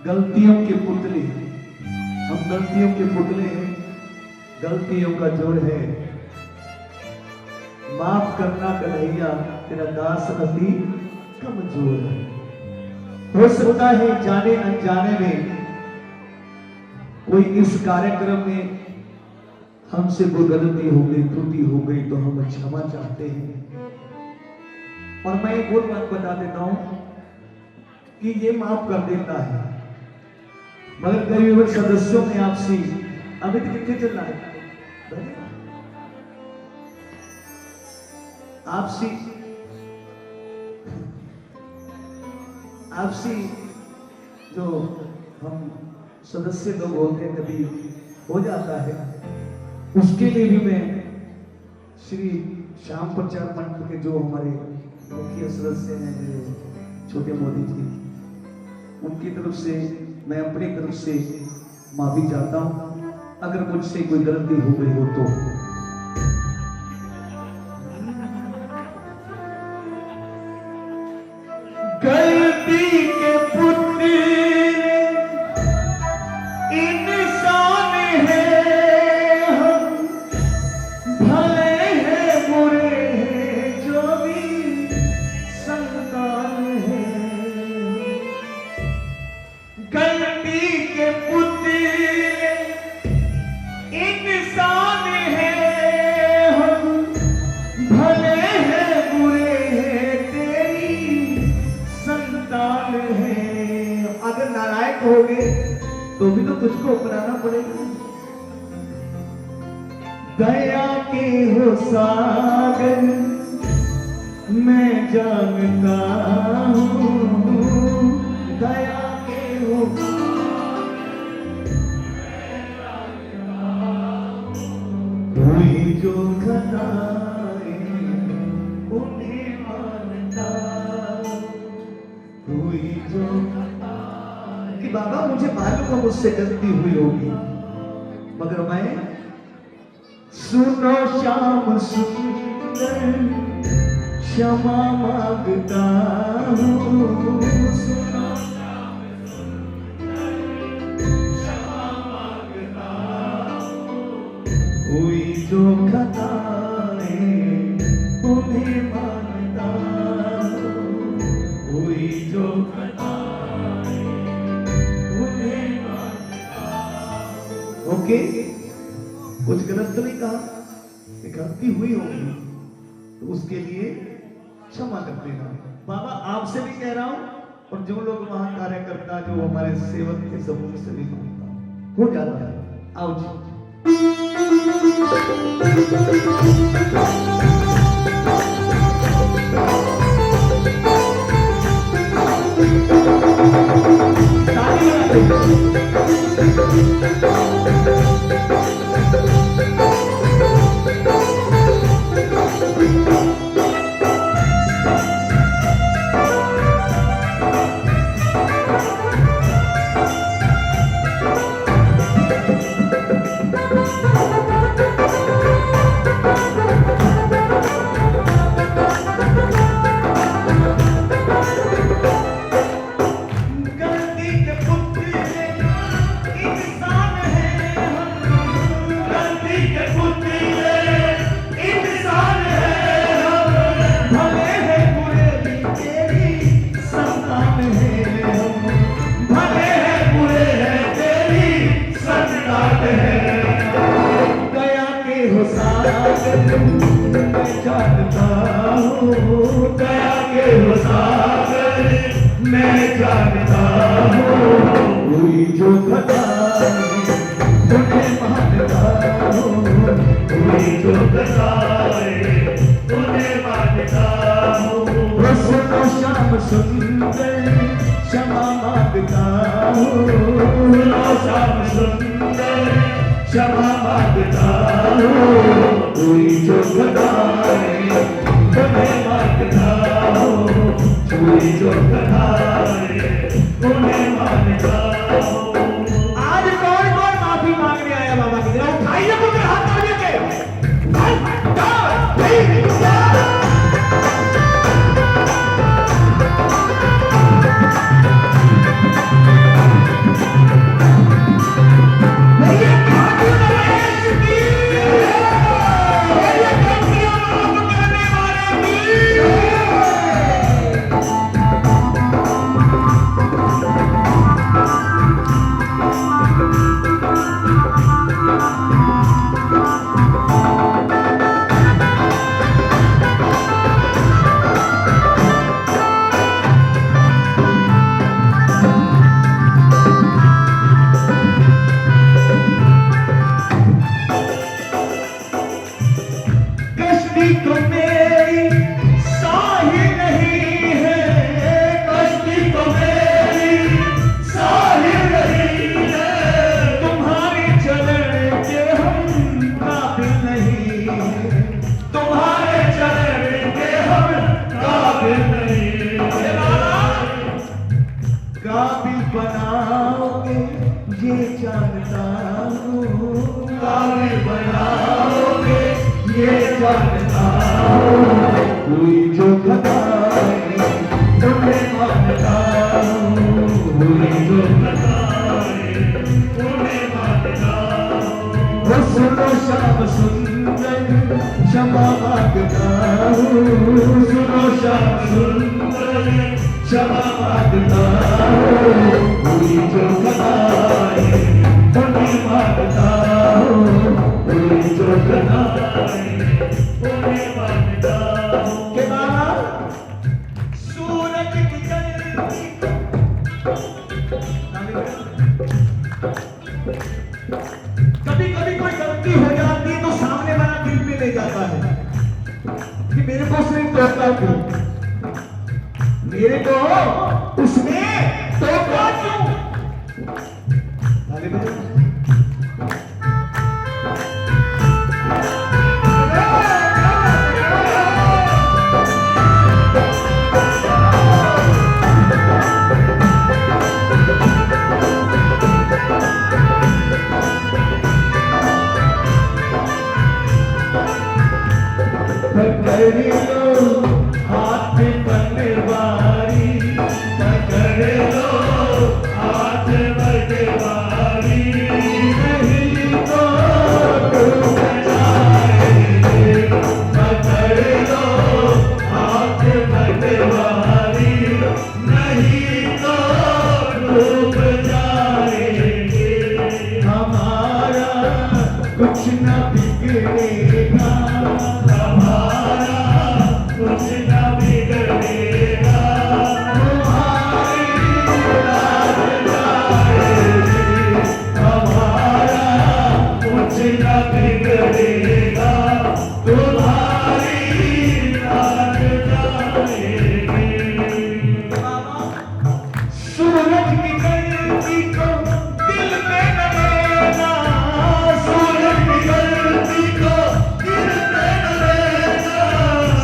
गलतियों के पुतले, हम गलतियों के पुतले हैं, गलतियों का जोड़ है। माफ करना कन्हैया, तेरा दास अति कमजोर है। हो सकता है जाने अनजाने में कोई इस कार्यक्रम में हमसे कोई गलती हो गई, त्रुटि हो गई, तो हम क्षमा चाहते हैं। और मैं एक और बात बता देता हूं कि ये माफ कर देता है, मगर कई सदस्यों में आपसी अभी तक कितने चल रहा है आपसी आपसी जो हम सदस्य लोग होते हैं, कभी हो जाता है। उसके लिए भी मैं श्री श्याम प्रचार मंच के जो हमारे मुख्य सदस्य हैं, जो छोटे मोदी जी, उनकी तरफ से मैं अपनी तरफ से माफी चाहता हूं अगर मुझसे कोई गलती हो गई हो तो। गलती के पुतले इंसान है हम, भले हैं बुरे हैं जो भी संतान है। गलती के पुतले इंसान है हम, भले हैं बुरे हैं तेरी संतान है। अगर नालायक हो गए तो भी तो तुझको अपनाना पड़ेगा। दया के हो सागर मैं जानता हूँ, दया के हो कोई जो खताए उन्हें मानता, कोई जो कि बाबा मुझे मालूम है मुझसे गलती हुई होगी, मगर मैं सुनो श्याम सुंदर क्षमा मांगता हूँ। सुनो श्याम सुंदर क्षमा मांगता हूँ, कोई जो खताए उन्हें मानता हूँ, कोई जो ओके कुछ गलत तो नहीं कहा, गलती हुई होगी तो उसके लिए क्षमा कर देना। बाबा आपसे भी कह रहा हूं और जो लोग वहां कार्यकर्ता जो हमारे सेवक के समूह से भी मांगता हो जाता है। आओ जी मैं जानता हूँ, दया के हो सागर मैं जानता हूँ, कोई जो खताए उन्हें मानता हूँ, कोई जो खताए उन्हें मानता हूँ। सुनो श्याम सुंदर क्षमा मांगता हूँ, सुनो श्याम सुंदर क्षमा मांगता हूँ, कोई जो खताए उन्हें मानता हूँ, कोई जो खताए उन्हें मानता हूँ। आज कौन कौन माफी मांगने आया बाबा की तरफ? उठाइए पुत्र हाथ तालियों के। हूँ, काबिल बनाओगे ये जानता हूँ, कोई जो बताए तुम्हें मानता हूँ, कोई जो बताए तुम्हें मानता हूँ। वो सुनो शाम सुंदर क्षमा मांगता हूँ, सुनो शाम सुंदर क्षमा मांगता हूँ, कोई जो बताए तुम्हें मांगता हूँ, कोई जो बताए तुम्हें मांगता हूँ। के बाद सूरज की जलती कभी कभी कोई गलती हो जाती तो सामने वाला दिल में ले जाता है कि मेरे को उसने टोका क्यों, मेरे को उसने टोका क्यों। पकड़ लो हाथ बनवारी, पकड़ लो हाथ बनवारी, नहीं तो डूब जाएंगे। पकड़ लो हाथ बनवारी, नहीं तो डूब जाएंगे। हमारा कुछ न बिगड़ेगा, कुछ न बिगड़ेगा, तुम्हारी रात जाएगी। हमारा कुछ न बिगड़ेगा, तुम्हारी रात जाएगी। सूरज की गलती को दिल में न लेना, सूरज की गलती को दिल में न लेना,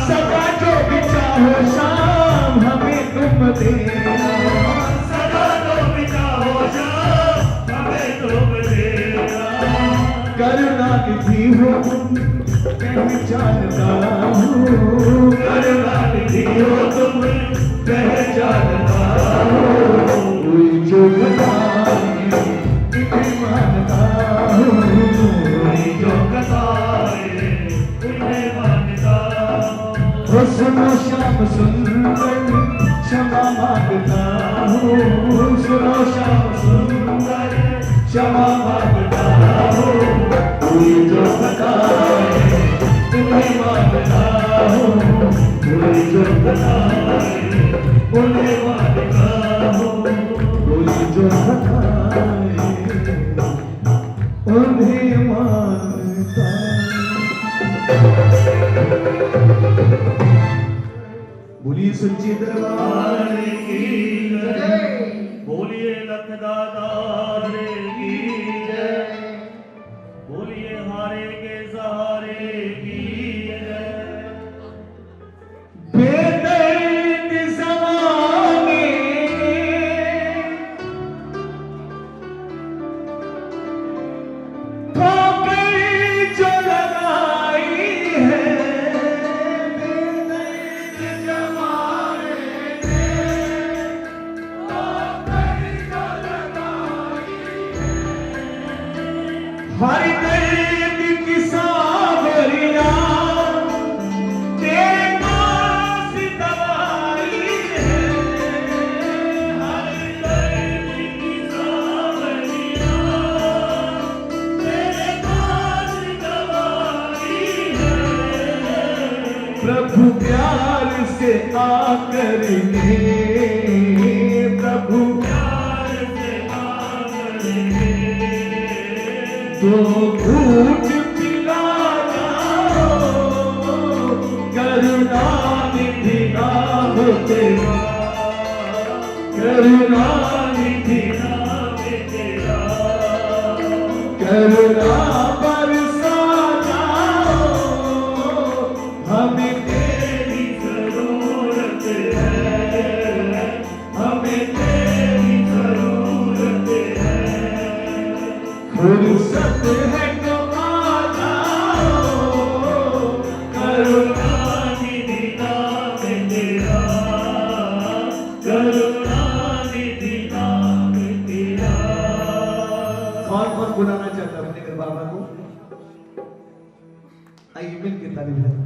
सदा जो भी चाहो शाम हमें तुम देना, सदा जो भी चाहो शाम हमें तुम देना। करुणा निधि हो तुम पहचानता हूँ, करुणा निधि हो तुम पहचानता हूँ, कोई जो बताए तुम्हें मानता हूँ, कोई जो बताए तुम्हें मानता हूँ। वो सुनो शाम सुंदर क्षमा मांगता हूँ, सुनो शाम सुंदर क्षमा मांगता हूँ, कोई जो बताए तुम्हें मानता हूँ, कोई जो बताए उन्हें मानता हूँ, कोई जो बताए उन्हें मानता। बोलिए सच्चे दरबार की जय, बोलिए लखदातार की जय, बोलिए हारे के सहारे की जय। बेदर्द ज़माने ठोकर जो लगाई है, बेदर्द ज़माने ठोकर जो लगाई है, हर दर्द की सावरिया तेरे पास दवाई है, हर दर्द की सावरिया तेरे पास दवाई है। प्रभु प्यार से आकर ले, प्रभु प्यार से आकर ले, तो घूट पिला जाओ, करुणा निधि नाम तेरा, करुणा निधि नाम तेरा, करुणा बरसा जाओ, हमें तेरी जरूरत है, हमें तेरी जरूरत है। फुर्सत है तो आ जाओ, करुणानिधि नाम तेरा, करुणानिधि नाम तेरा। कौन कौन बुलाना चाहता है अपने घर बाबा को? आइए मिल के ताली बजाएं।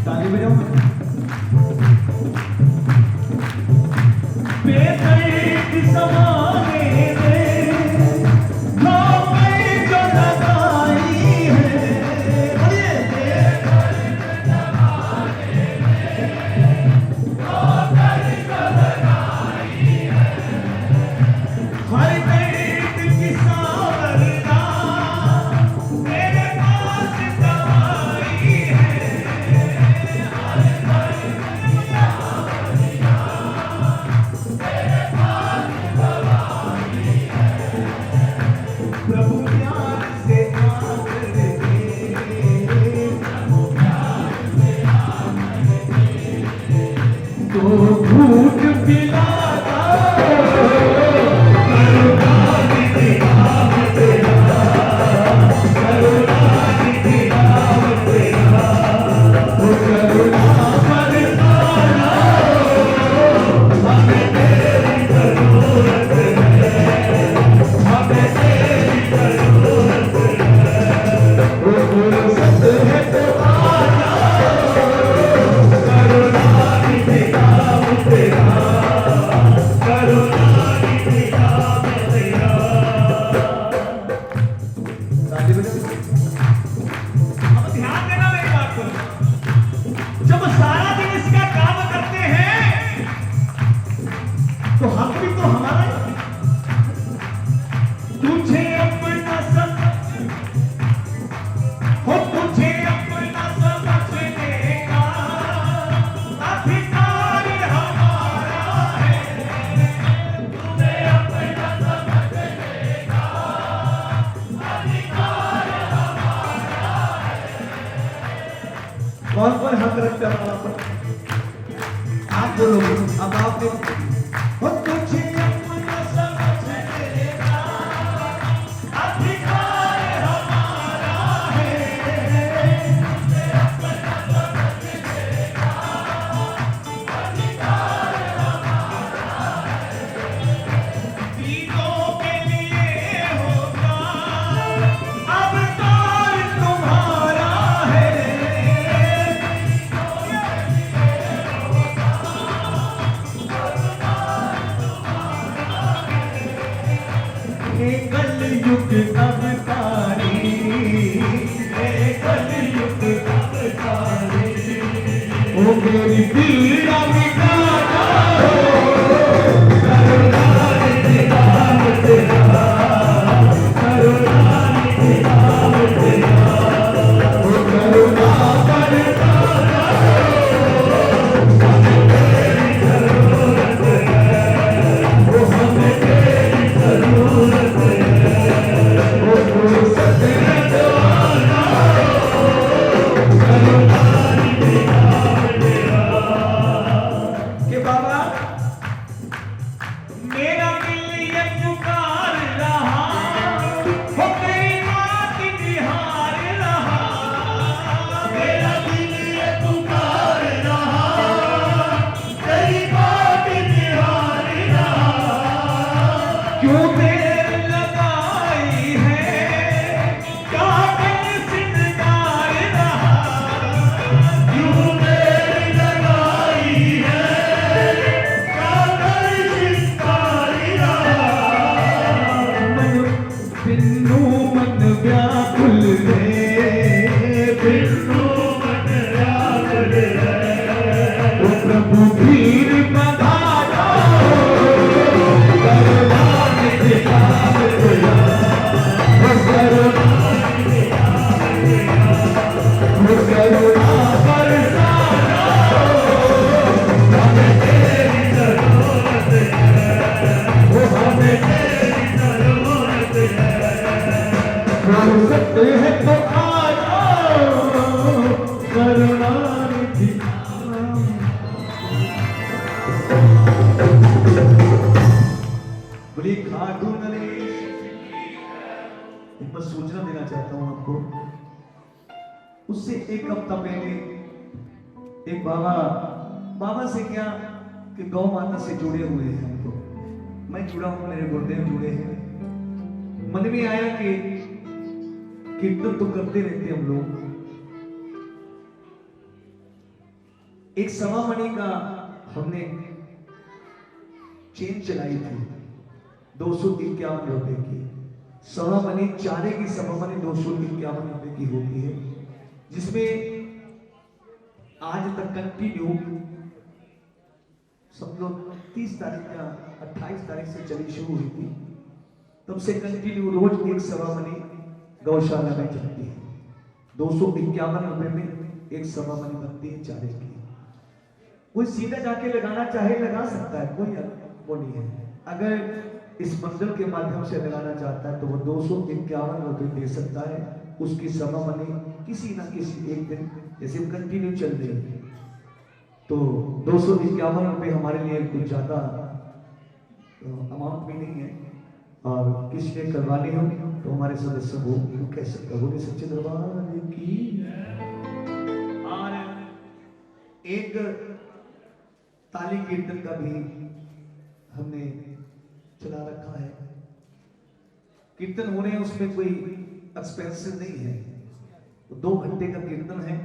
ताली बजाओ। बेदर्द ज़माने में धोखे जो लगाई है, बोलिए। बेदर्द ज़माने में धोखे जो लगाई है, हर दर्द की सावरना मेरे पास दवाई है। प्रभु प्यार से आकर दे, तो भूख पिलाता, करुणानिधि नाम तेरा, करुणानिधि नाम तेरा, ओ करुणा बरसाना, हमें तेरी जरूरत है, हमें तेरी जरूरत है। ओ फुर्सत है तो आ जाओ, करुणानिधि नाम तेरा, करुणानिधि नाम तेरा। ताली बजाओ। अब ध्यान देना मेरी बात को। जब सारा दिन इसका काम करते हैं तो हम भी तो हमारा ही। तुझे अपना समझ, हो तुझे अपना समझने का अधिकार हमारा है, तुझे अपना समझने का अधिकार हमारा है। कौन कौन हक रखता है वहां पर? आप बोलो। अब आप देखो, हो तुझे अपना समझने का अधिकार हमारा है, तुझे अपना समझने का अधिकार हमारा है। दीनों के लिए होगा अवतार तुम्हारा है, हे कलयुग अवतारी, हे कलयुग अवतारी, ओ मेरी पीड़ा मिटा दो, करुणानिधि नाम तेरा, करुणानिधि नाम तेरा, ओ करुणा बरसाना, हमें तेरी जरूरत है, ओ हमें तेरी जरूरत है। ओ फुर्सत है तो आ जाओ, करुणानिधि नाम तेरा। कि बाबा मेरा दिल ये पुकार रहा, हो तेरी बात निहार रहा, मेरा दिल ये पुकार रहा, तेरी बात निहार रहा। क्यों देर लगाई है, कागज सिंगार रहा, क्यों देर लगाई है, कागज सिंगार रहा। मन बिन्नू मन व्याकुल है, बिन्नू मन व्याकुल है, ओ प्रभु धीर बधा दो, हो सकते हैं तो आ जाओ करुणानिधि। बोलिए खाटू नरेश। एक बार सूचना देना चाहता हूं आपको, उससे एक हफ्ता पहले एक बाबा से क्या कि गौ माता से जुड़े हुए हैं हमको, मैं जुड़ा हूं, मेरे गुरुदेव जुड़े हैं। मन में आया कि कीर्तन तो करते रहते हम लोग, एक सवा मणि का हमने चेन चलाई थी 251 रुपए की। सवा मणि चारे की सवा मणि 251 रुपए की होती है, जिसमें आज तक कंटिन्यू सब लोग 30 तारीख या 28 तारीख से चली शुरू हुई थी, तब से कंटिन्यू रोज एक सवा मणि गौशाला में चलती है। 251 रुपए में एक सवा मणि बनती है चारे की। कोई सीधा जाके लगाना चाहे लगा सकता है, कोई वो नहीं है। अगर इस मंडल के माध्यम से लगाना चाहता है तो वो 251 रुपए दे सकता है। उसकी सवा मणि किसी ना किसी एक दिन जैसे कंटिन्यू चल रही है तो 251 रुपए हमारे लिए कुछ ज्यादा अमाउंट भी नहीं है, और किसी ने करवानी हो तो हमारे सदस्य वो कह सकता बोले सच्चे दरबार की। और एक ताली कीर्तन का भी हमने चला रखा है। कीर्तन हो रहे हैं, उसमें कोई एक्सपेंसिव नहीं है, तो 2 घंटे का कीर्तन है।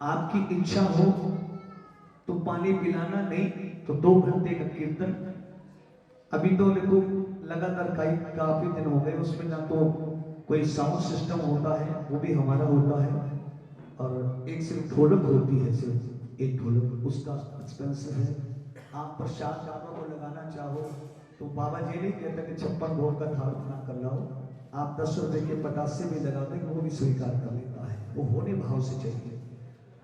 आपकी इच्छा हो तो पानी पिलाना, नहीं तो 2 घंटे का कीर्तन। अभी तो देखो लगातार काफी दिन हो गए, उसमें ना तो कोई साउंड सिस्टम होता है, वो भी हमारा होता है, और एक सिर्फ ढोलक होती है, सिर्फ एक ढोलक, उसका एक्सपेंसिव है। आप प्रसाद बाबा को लगाना चाहो तो बाबा जी नहीं कहते कि 56 भोग का थाल बना कर लाओ, आप 10 रुपए के पटासे भी लगा दें, वो भी स्वीकार कर लेता है। वो होने भाव से चाहिए।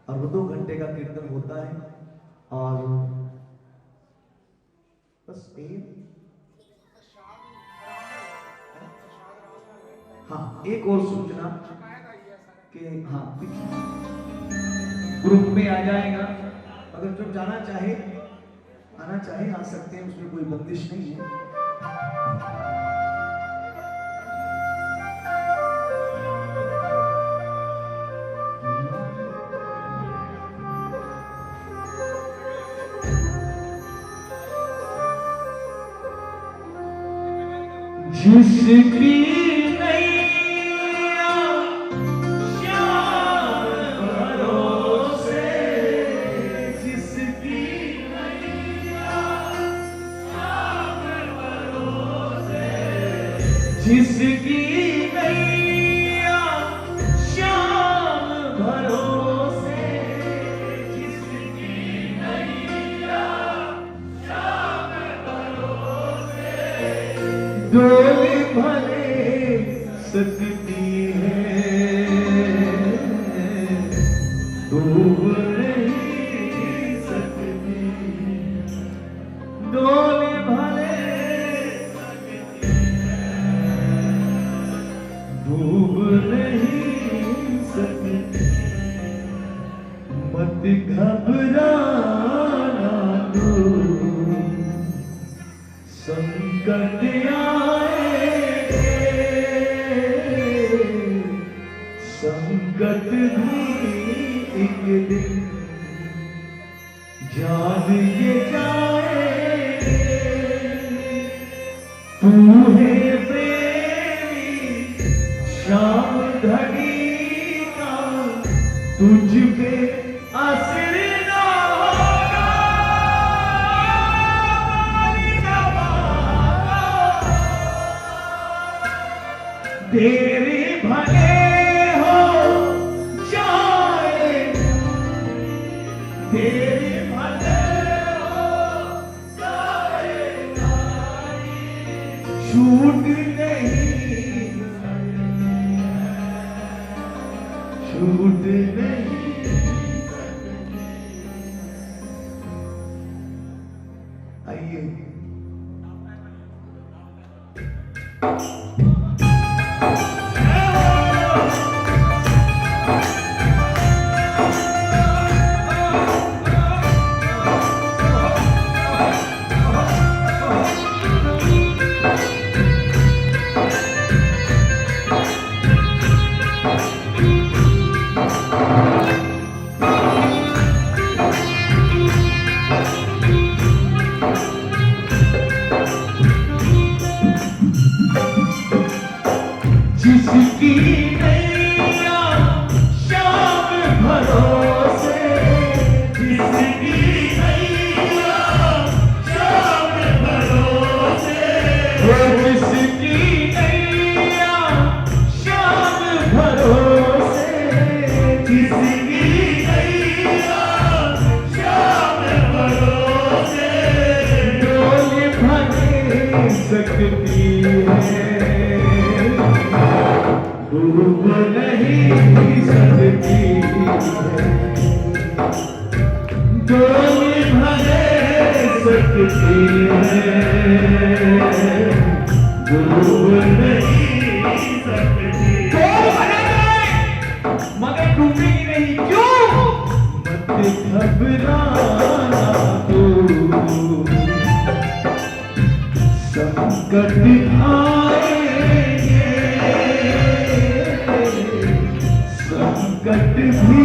और वो 2 घंटे का कीर्तन होता है। और बस हाँ, एक और सूचना कि हाँ ग्रुप में आ जाएगा, अगर जो जाना चाहे आना चाहे आ सकते हैं, उसमें कोई बंदिश नहीं है। जिसकी नैया श्याम भरोसे, जिसकी नैया श्याम भरोसे, जिसकी नैया श्याम भरोसे, जिसकी नैया श्याम भरोसे, डोली भले सकती है, डूब नहीं सकती, डोली भले सकती है, डूब नहीं सकती। मत घबराना तू, संकट संकट भी एक दिन जान ये जाएंगे। तू है प्रेमी श्याम घड़ी का, तुझ पे असर ना होगा, तेरे भले तेरे भले हो जाएगा, छूट नहीं, छूट नहीं। आइए सकती है, डूब नहीं सकती है, डोल भले सकती है, डूब नहीं सकती। मगर डूबेगी नहीं, क्यों? मत घबराना तू, संकट आएंगे, संकट भी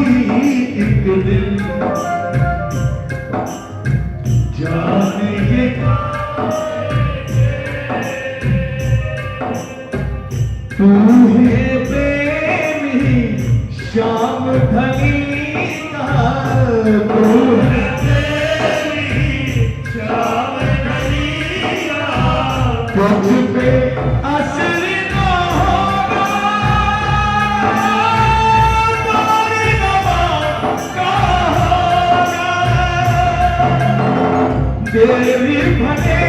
एक दिन जाने तू है प्रेमी श्याम ढली का, तू है प्रेमी श्याम ढली का, तुझ पे असर न होगा मारी नवा का होगा, देवी भले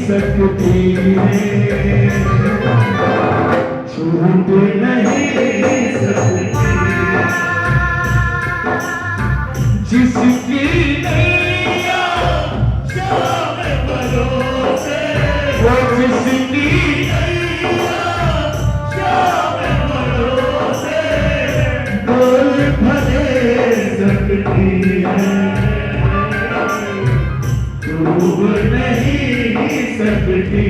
सकती है, छूट नहीं सकती, जिसकी नैया श्याम भरोसे, वो जिसकी नैया श्याम भरोसे, डोल भले सकती है, डूब नहीं सकती।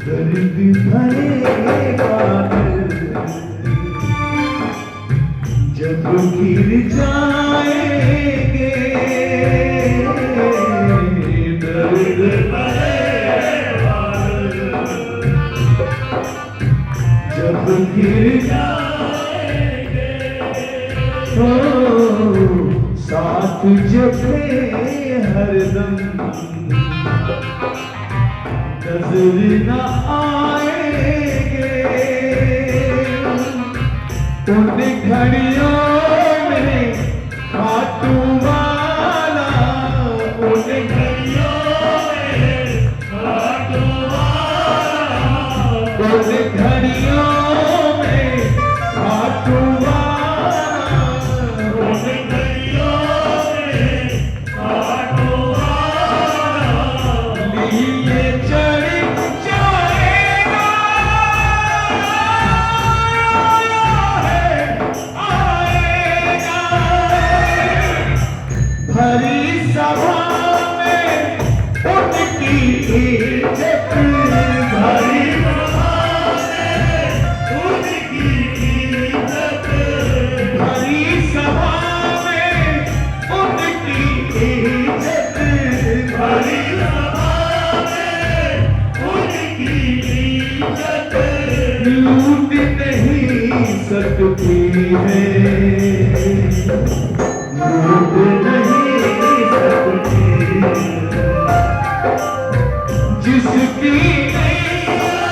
दर्द भरे बादल जब गिर जाएंगे, दर्द भरे बादल जब गिर जाएंगे, तो साथ जब हरदम नजर न आएंगे, उन घड़ियों में खाटू वाला, उन घड़ियों में खाटू वाला, उन घड़ियों में खाटू वाला, उन घड़ियों में खाटू वाला, लिए भरी सभा में उनकी इज्जत, भरी सभा में उनकी इज्जत, भरी सभा में उनकी इज्जत, भरी सभा में उनकी इज्जत, लूट नहीं सकती है, लूट नहीं जिसकी नैया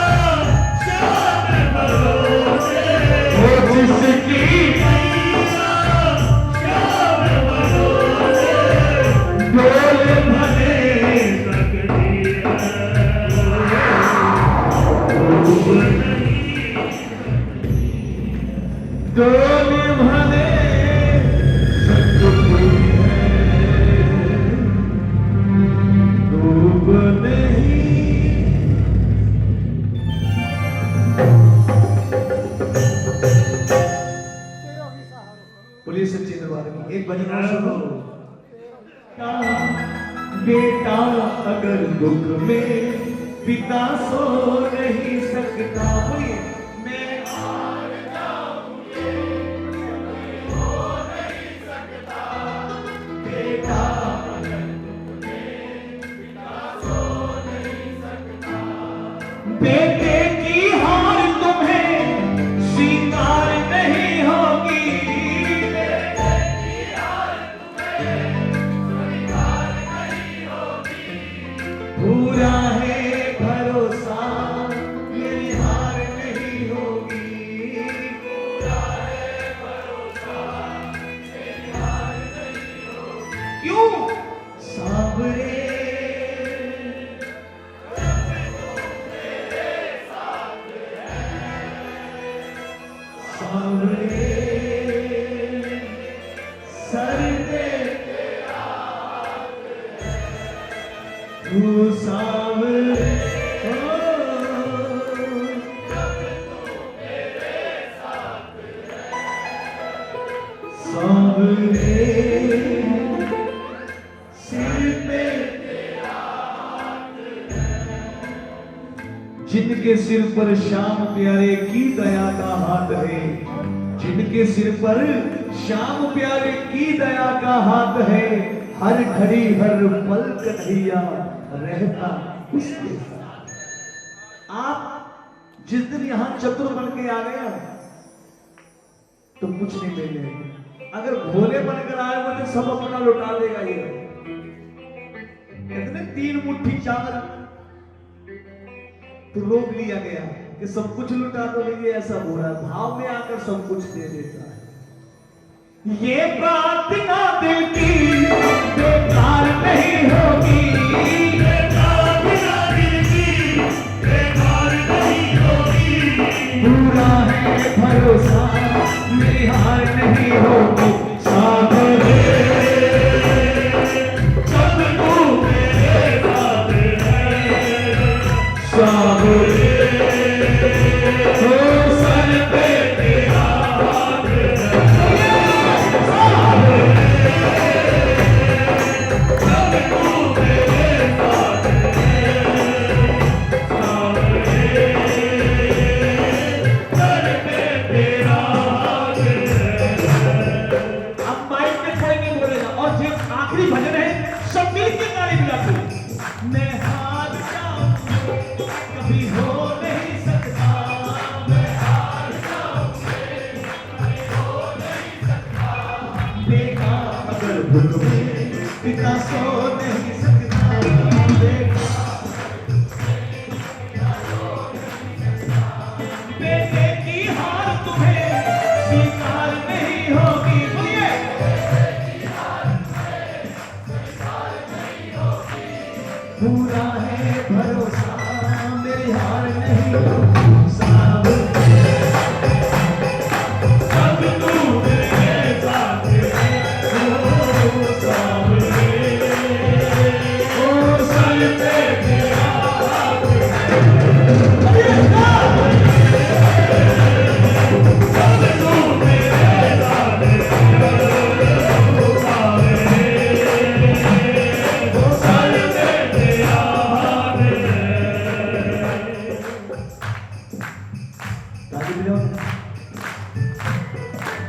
श्याम भरोसे, वो जिसकी नैया श्याम भरोसे, डोल भले सकती है, डोल भले सकती है, डूब नहीं पुलिस सच्ची दरबार की एक भजन और सुनो। बेटा अगर दुख में पिता सो नहीं सकता, बोलिए मैं हार जाऊंगी, हो नहीं सकता। बेटा अगर दुख में पिता सो नहीं सकता, बेटे की हार तुम्हें स्वीकार नहीं होगी। पूरा है भरोसा मेरी हार नहीं होगी। पूरा है भरोसा मेरी हार नहीं होगी। क्यों साबरे मेरे साथ है, साबरे सर पे तू सावरे हो, सावरे सिर पे जिनके सिर पर श्याम प्यारे की दया का हाथ है, जिनके सिर पर श्याम प्यारे की दया का हाथ है, हर घड़ी हर पल कन्हैया रहता उसके साथ। आप जिस दिन यहां चतुर बन के आ गए तो कुछ नहीं मिले। अगर भोले बनकर आए हो तो सब अपना लुटा देगा। ये कहते 3 मुट्ठी चावल तो रोक लिया गया कि सब कुछ लुटा दो। ये ऐसा हो रहा है, भाव में आकर सब कुछ दे देता है। ये प्रार्थना दिल की बेकार नहीं होगी, ये प्रार्थना दिल की बेकार नहीं होगी। पूरा है भरोसा मेरी हार नहीं होगी। सावरे जब तू मेरे साथ है, सावरे हो सर पे तेरा हाथ है। पिता सो नहीं सकता, बेटे की हार तुम्हें स्वीकार नहीं होगी। बोलिए पूरा है भरोसा मेरी हार नहीं होगी।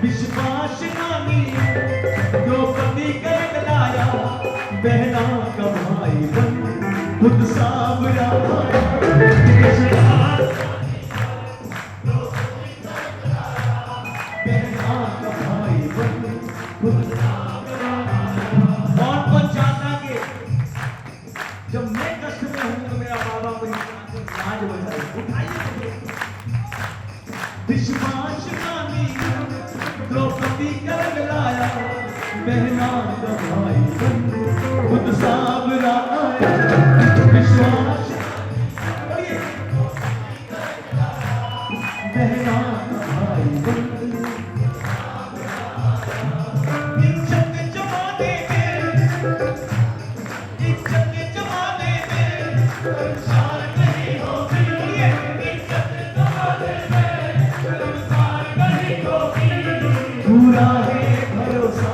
विश्वास नामी द्रौपदी कर लाया, बहना का भाई बन खुद सावरा। बहना का भाई बन खुद सावरा। और तो चाहता कि जब मैं कष्ट में हूं तो मेरा बाबा कोई लाज बचाए, उठाइए। विश्वास नामी द्रौपदी कर लाया, बहना का भाई बन खुद सावरा आया। विश्वास बहना का भाई बन इज्जत के जमाने में, इज्जत के जमाने में शर्मसार नहीं होगी, इज्जत तुम्हारे में शर्मसार नहीं होगी। पूरा है भरोसा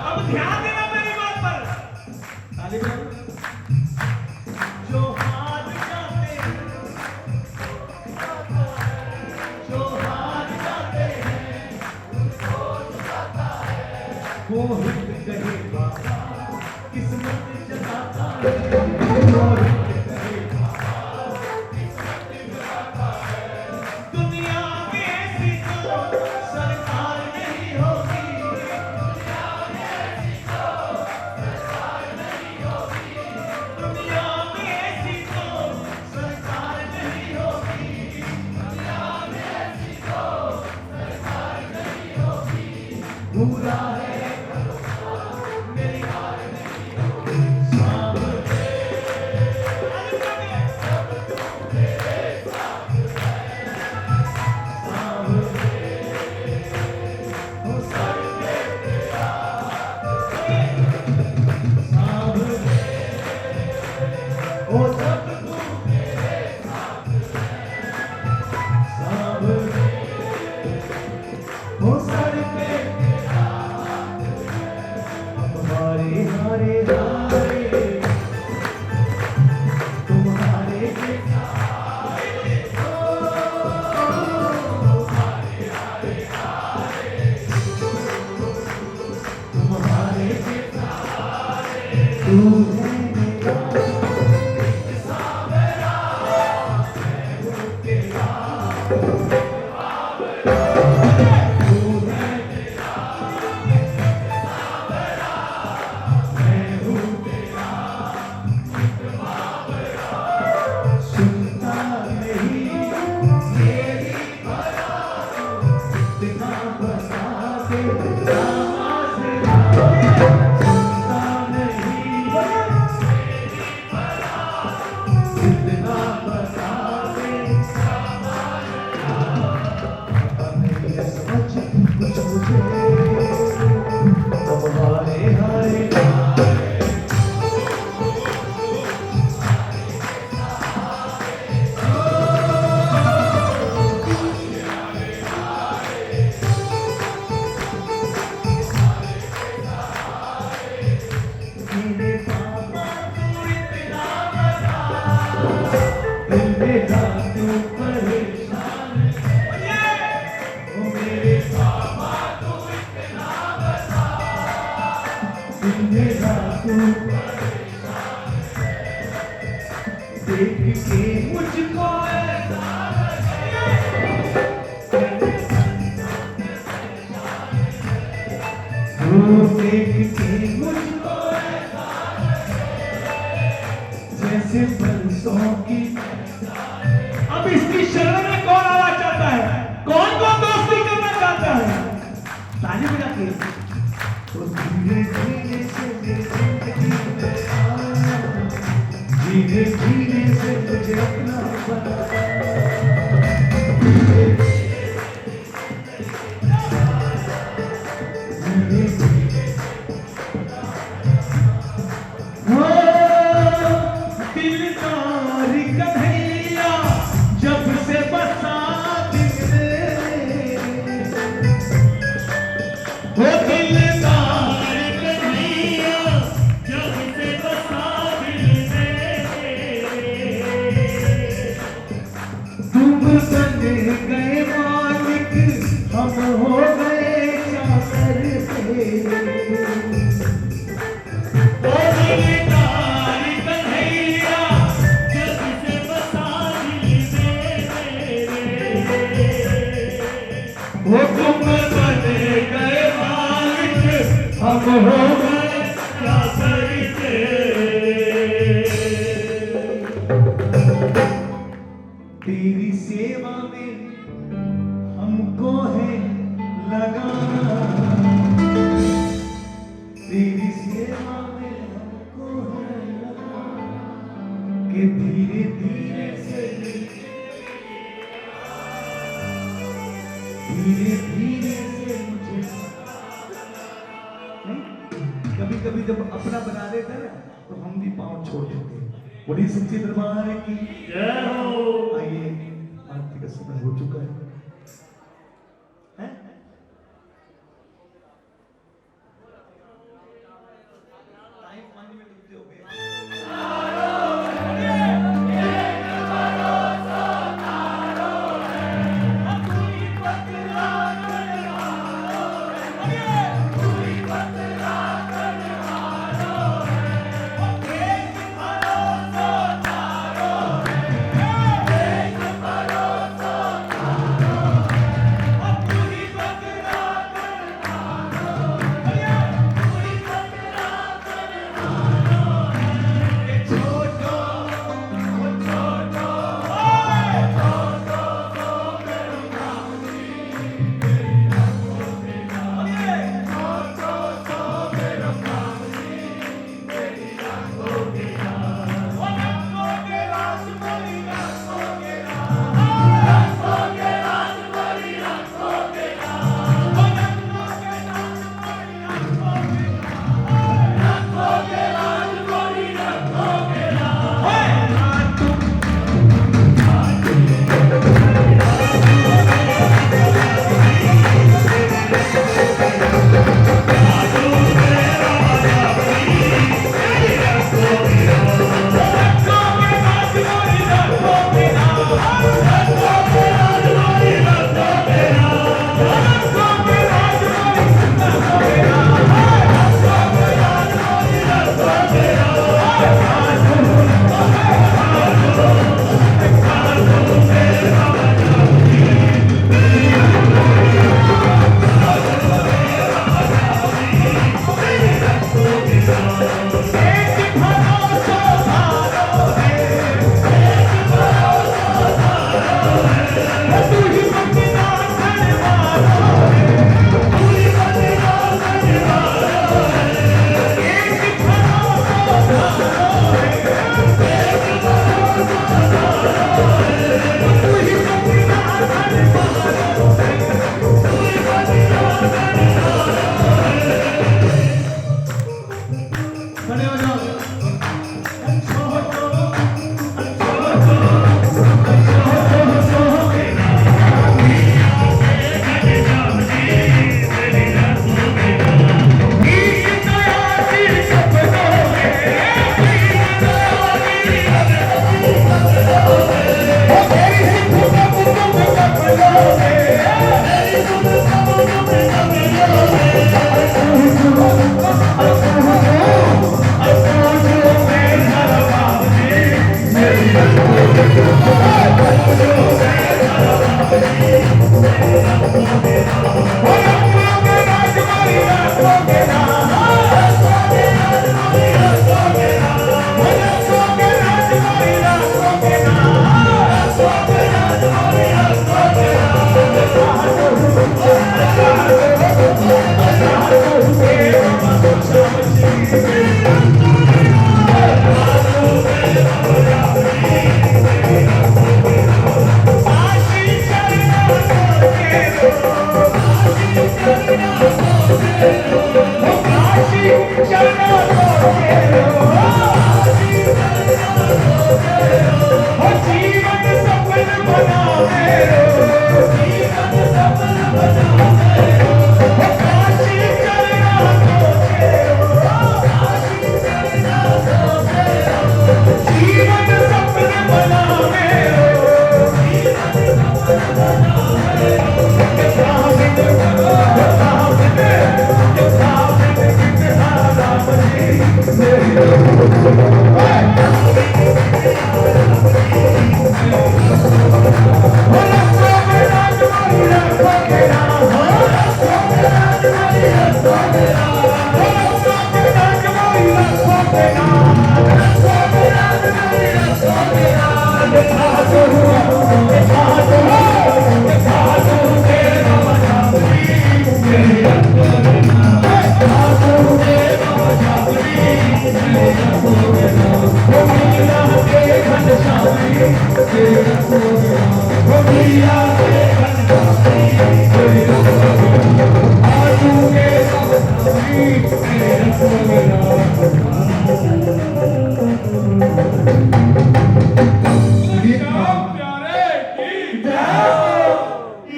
अब ध्यान देना मेरी बात पर। ताली बजाओ। जो हार जाते हैं, जो हार जाते हैं, वो हित कहे बाबा किस्मत जगाता है, वो हित कहे दुनिया में ऐसी तो सरकार नहीं होगी, दुनिया में ऐसी तो सरकार नहीं होगी, पूरा है मेरी हार ओ सब तू मेरे साथ सब ओ सर पे तुम्हारे हारे हारे तुम्हारे के तुम्हारे के तू है सुनता नहीं मेरी इतना बता दे आवाज़ सुनता नहीं इतना बता दे नहीं समझ कुछ मुझे तुम्हारे हारे मेरे पापा तू इतना बता मेरा तू परेशान ओ मेरे पापा तू इतना बता मेरा तू देख के मुझको ऐसा देख के मुझको जैसे बरसों की अब इसकी शरण में कौन आना चाहता है, कौन कौन दोस्ती करना चाहता है? ताली बजा के तो धीरे धीरे से मेरी जिंदगी में आया, धीरे धीरे से तुझे अपना बनाया दिलदार कन्हैया जब से बसा दिल में, वो दिलदार कन्हैया जब से बसा दिल में, तुम बन गए मालिक हम हो गए चाकर तेरे वो दिलदार कन्हैया जब से बसा दिल में, वो तुम बन गए मालिक हम हो गए क्या करते तेरी सेवा में हमको है लगा, तेरी सेवा में हमको है लगा, कि धीरे धीरे से मुझे नहीं, कभी कभी जब अपना बना लेते हैं ना तो हम भी पाँव छोड़ देते हैं। बड़ी सच्ची दरबार की जय हो। आइए, आरती का समय हो चुका है, हैं? टाइम 5 मिनट रुकते हो गए।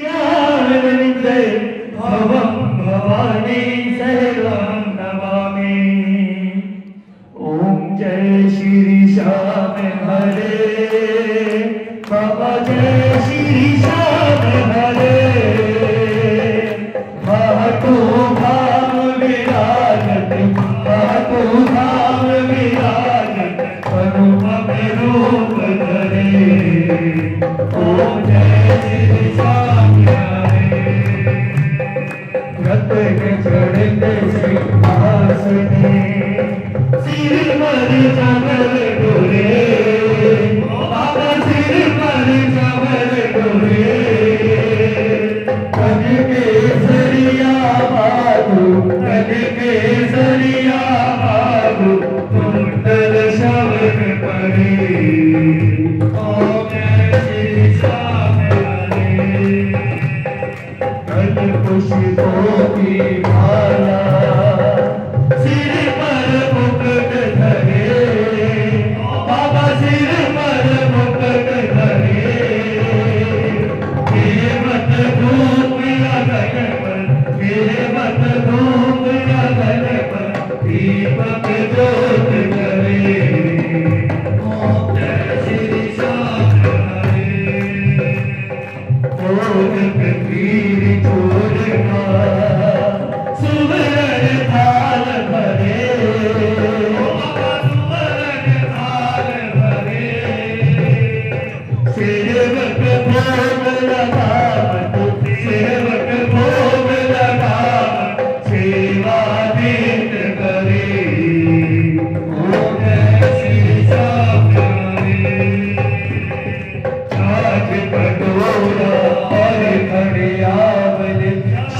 यावन्ते भवं भवानी सर्वं नमामि। ओम जय श्री श्याम हरे बाबा, जय श्री श्याम हरे। भाटो धाम विराजत, भाटो धाम विराजत, अनुपम रूप धरे। ओम जय श्री श्याम हरे। रत्न चढ़त सिंहासने, सिर पर चमर डोले, बाबा सिर पर चमर डोले। कद केसरिया बाबू, कद केसरिया बाबू, कुंडल शवन परे। ओम जय श्री श्याम हरे। कद पुष्पों की माला, सिर पर मुकुट धरे, बाबा सिर पर मुकुट धरे। मेरे मत धूप लगन पर, मेरे मत धूप लगन पर, दीपक ज्योत करे। ओम जय श्री श्याम हरे। ओम कबीर चोर का सुवर्ण थाल भरे, सुवर्ण थाल भरे। सेवक भोग लगावत, सेवक भोग लगावत, सेवा नित करे। ओम जय श्री श्याम हरे। छाछ कटोरा और घड़ियाल,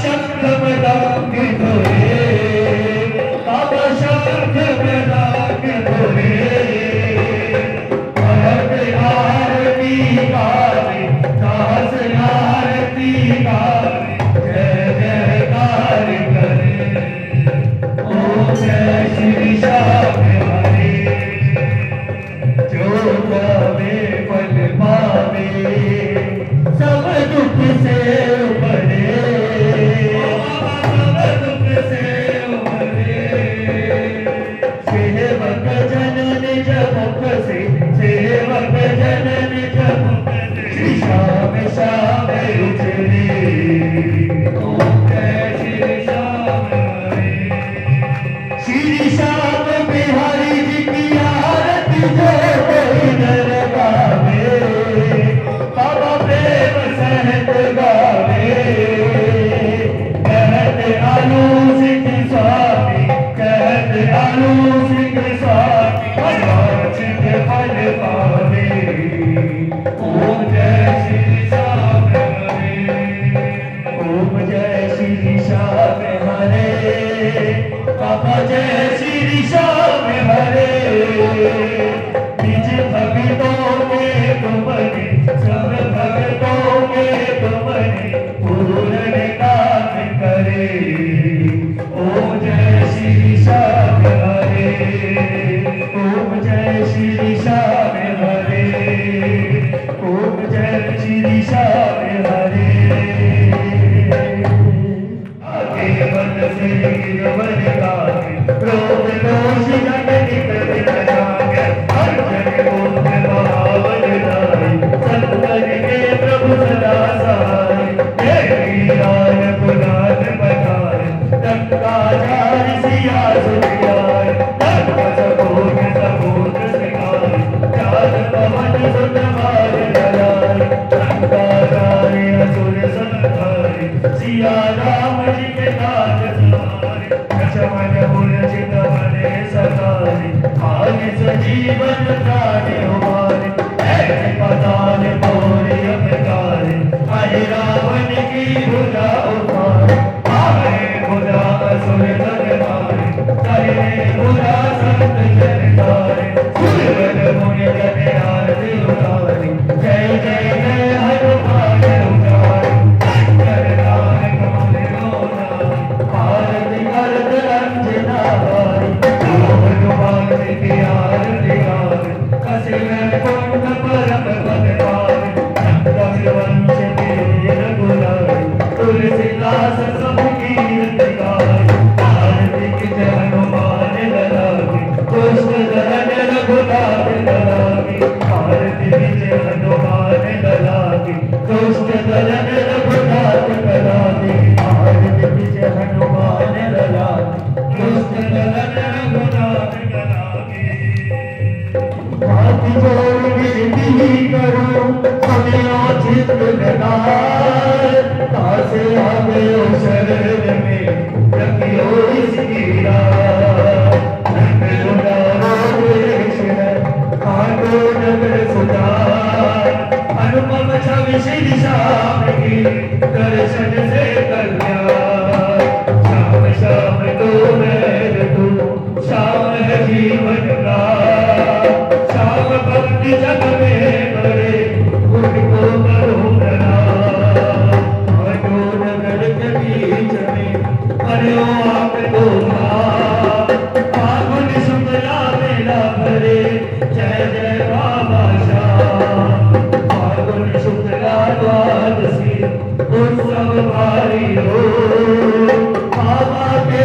शंख मृदंग धोए, बाबा शंख मृदंग धोए। कहत आरती गावे, दास आरती गावे, जय जयकार करे। ओम जय श्री श्याम हरे। जो गावे फल पावे, सब दुख से उबरे, सब दुख से उबरे। सेवक जन निज मुख से, सेवक जन निज मुख से, श्याम श्याम उजरे। ओम जय श्री श्याम हरे। श्री श्याम बिहारी जी की आरती जो कोई नर गावे, बाबा प्रेम सहित गावे। कहत आलू सिंह स्वामी, कहत आलू सिंह स्वामी, वांछित फल पावे। ओम जय श्री श्याम हरे। ओम जय श्री श्याम हरे। बाबा जय श्री श्याम हरे। निज भक्तों के तुमने, सब भक्तों के तुमने, पूर्ण काम करे। ओम जय श्री श्याम हरे। ओम जय श्री श्याम हरे। ओम जय श्री श्याम हरे। आगे बन से गिरवन गावे, वंश के रघुराई तुलसीदास सबकी रतिकाई आरती की जय हनुमान ललागी दुष्ट दलन रघुनाथ ललागी आरती की जय हनुमान ललागी दुष्ट दलन रघुनाथ ललागी आरती की जय हनुमान ललागी दुष्ट दलन रघुनाथ ललागी हाथ जोड़ विनती करूं सुनियो चित्त लगाए तासे आवे शरण में रखियो इसकी राह काटो नगर सुधार अनुपम छवि श्री श्याम की दर्शन से कल्याण श्याम श्याम तो मैं तू श्याम है जीवन का श्याम भक्ति जग में बड़े उनको करो प्रणाम काटो नगर के बीच में बनो आपको फागुन शुक्ला मेला भरे जय जय बाबा श्याम फागुन शुक्ला द्वादशी उत्सव भारी हो बाबा के